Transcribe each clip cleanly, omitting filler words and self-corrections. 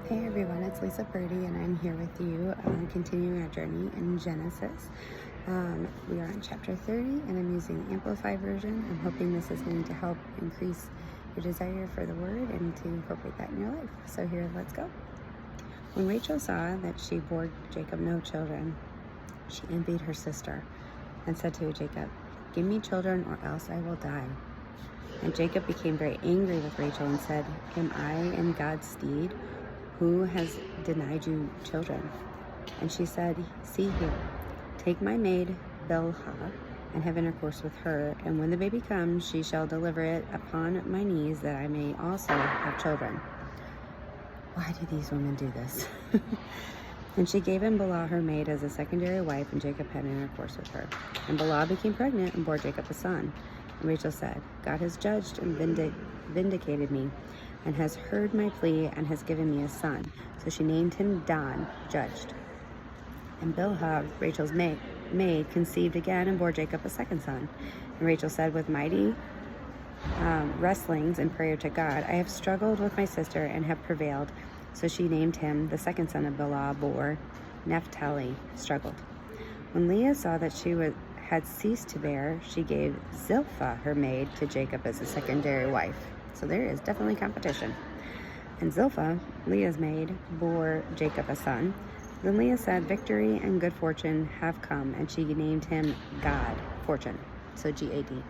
Hey everyone, it's Lisa Purdy, and I'm here with you continuing our journey in Genesis. We are on chapter 30, and I'm using the Amplified version. I'm hoping this is going to help increase your desire for the word and to incorporate that in your life. So here, let's go. When Rachel saw that she bore Jacob no children, she envied her sister and said to Jacob, "Give me children or else I will die." And Jacob became very angry with Rachel and said, "Am I in God's stead? Who has denied you children?" And she said, "See here, take my maid Bilhah and have intercourse with her, and when the baby comes, she shall deliver it upon my knees, that I may also have children." Why do these women do this? And she gave him Bilhah her maid as a secondary wife, and Jacob had intercourse with her. And Bilhah became pregnant and bore Jacob a son. And Rachel said, "God has judged and vindicated me, and has heard my plea, and has given me a son." So she named him Dan, judged. And Bilhah, Rachel's maid, conceived again and bore Jacob a second son. And Rachel said, with mighty wrestlings and prayer to God, "I have struggled with my sister and have prevailed." So she named him, the second son of Bilhah bore, Naphtali, struggled. When Leah saw that she had ceased to bear, she gave Zilpah, her maid, to Jacob as a secondary wife. So there is definitely competition. And Zilpah, Leah's maid, bore Jacob a son. Then Leah said, "Victory and good fortune have come," and she named him Gad, fortune, so G-A-D.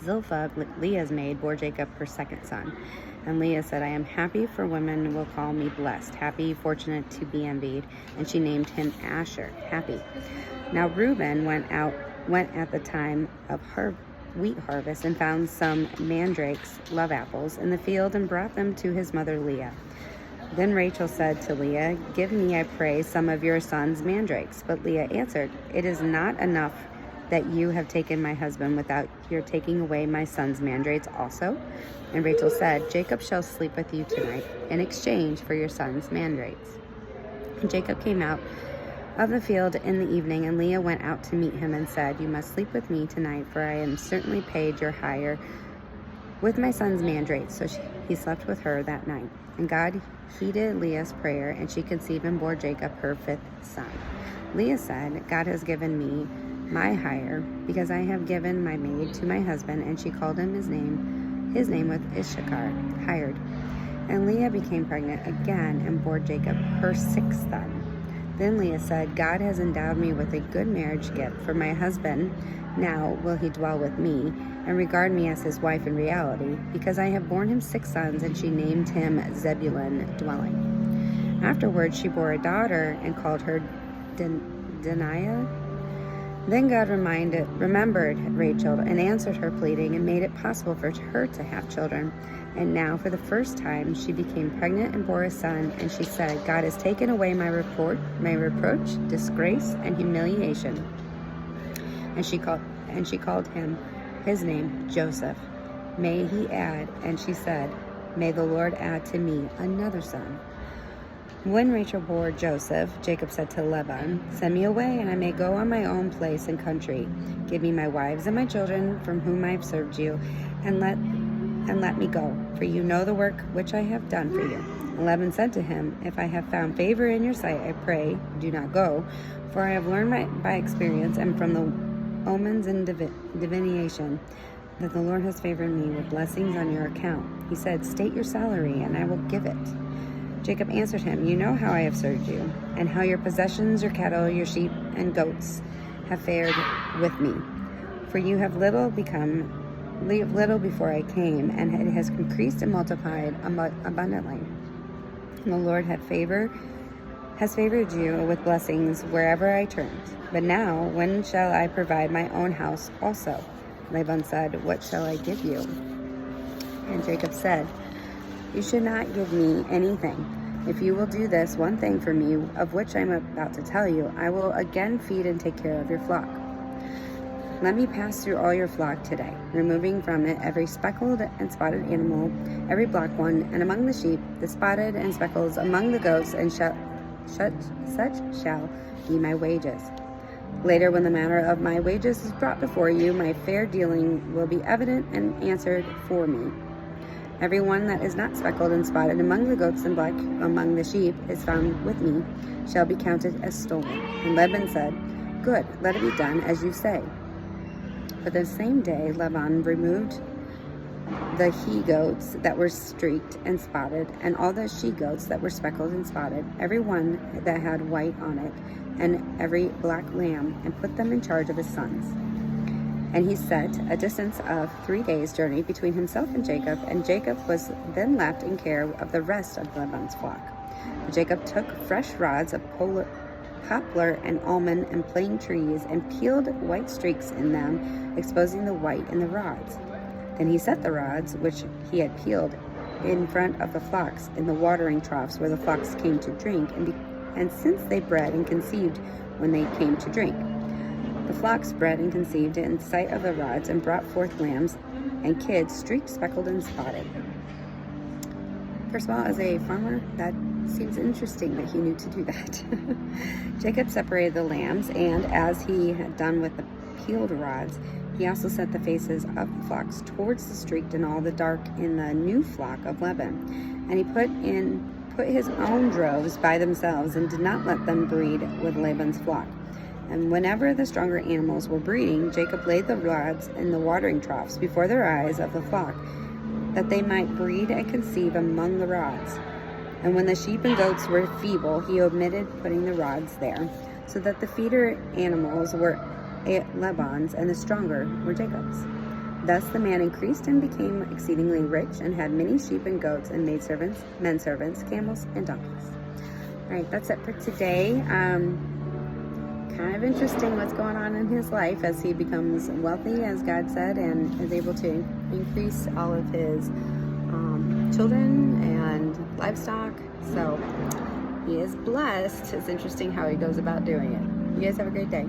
Zilpah, Leah's maid, bore Jacob her second son. And Leah said, "I am happy, for women will call me blessed, happy, fortunate, to be envied." And she named him Asher, happy. Now Reuben went at the time of wheat harvest and found some mandrakes, love apples, in the field, and brought them to his mother Leah. Then Rachel said to Leah, "Give me, I pray, some of your son's mandrakes." But Leah answered, "It is not enough that you have taken my husband without your taking away my son's mandrakes also?" And Rachel said, "Jacob shall sleep with you tonight in exchange for your son's mandrakes." And Jacob came out of the field in the evening, and Leah went out to meet him and said, "You must sleep with me tonight, for I am certainly paid your hire with my son's mandrakes." So he slept with her that night. And God heeded Leah's prayer, and she conceived and bore Jacob her fifth son. Leah said, "God has given me my hire, because I have given my maid to my husband," and she called him his name with Issachar, hired. And Leah became pregnant again and bore Jacob her sixth son. Then Leah said, "God has endowed me with a good marriage gift for my husband. Now will he dwell with me and regard me as his wife in reality, because I have borne him six sons," and she named him Zebulun, dwelling. Afterwards she bore a daughter and called her Deniah. Then God remembered Rachel and answered her pleading and made it possible for her to have children. And now for the first time she became pregnant and bore a son, and she said, "God has taken away my reproach, disgrace, and humiliation." And she called him his name Joseph. May he add, and she said, "May the Lord add to me another son." When Rachel bore Joseph, Jacob said to Laban, "Send me away, and I may go on my own place and country. Give me my wives and my children, from whom I have served you, and let me go, for you know the work which I have done for you." And Laban said to him, "If I have found favor in your sight, I pray, do not go, for I have learned by experience and from the omens and divination that the Lord has favored me with blessings on your account." He said, "State your salary, and I will give it." Jacob answered him, "You know how I have served you, and how your possessions, your cattle, your sheep, and goats have fared with me. For you have little before I came, and it has increased and multiplied abundantly. And the Lord has favored you with blessings wherever I turned. But now, when shall I provide my own house also?" Laban said, "What shall I give you?" And Jacob said, "You should not give me anything. If you will do this one thing for me, of which I am about to tell you, I will again feed and take care of your flock. Let me pass through all your flock today, removing from it every speckled and spotted animal, every black one, and among the sheep, the spotted and speckles among the goats, and such shall be my wages. Later, when the matter of my wages is brought before you, my fair dealing will be evident and answered for me. Every one that is not speckled and spotted among the goats and black among the sheep is found with me shall be counted as stolen. And Laban said, Good, let it be done as you say. But the same day Laban removed the he-goats that were streaked and spotted, and all the she-goats that were speckled and spotted, every one that had white on it, and every black lamb, and put them in charge of his sons. And he set a distance of 3 days' journey between himself and Jacob was then left in care of the rest of Laban's flock. But Jacob took fresh rods of poplar and almond and plane trees and peeled white streaks in them, exposing the white in the rods. Then he set the rods, which he had peeled, in front of the flocks in the watering troughs where the flocks came to drink, and since they bred and conceived when they came to drink. The flocks bred and conceived in sight of the rods and brought forth lambs and kids streaked, speckled, and spotted. First of all, as a farmer, that seems interesting that he knew to do that. Jacob separated the lambs, and as he had done with the peeled rods, he also set the faces of the flocks towards the streaked and all the dark in the new flock of Laban. And he put his own droves by themselves and did not let them breed with Laban's flock. And whenever the stronger animals were breeding, Jacob laid the rods in the watering troughs before their eyes of the flock, that they might breed and conceive among the rods. And when the sheep and goats were feeble, he omitted putting the rods there, so that the feeder animals were Laban's, and the stronger were Jacob's. Thus the man increased and became exceedingly rich, and had many sheep and goats, and maidservants, menservants, camels, and donkeys. All right, that's it for today. Kind of interesting what's going on in his life as he becomes wealthy, as God said, and is able to increase all of his children and livestock. So he is blessed. It's interesting how he goes about doing it. You guys have a great day.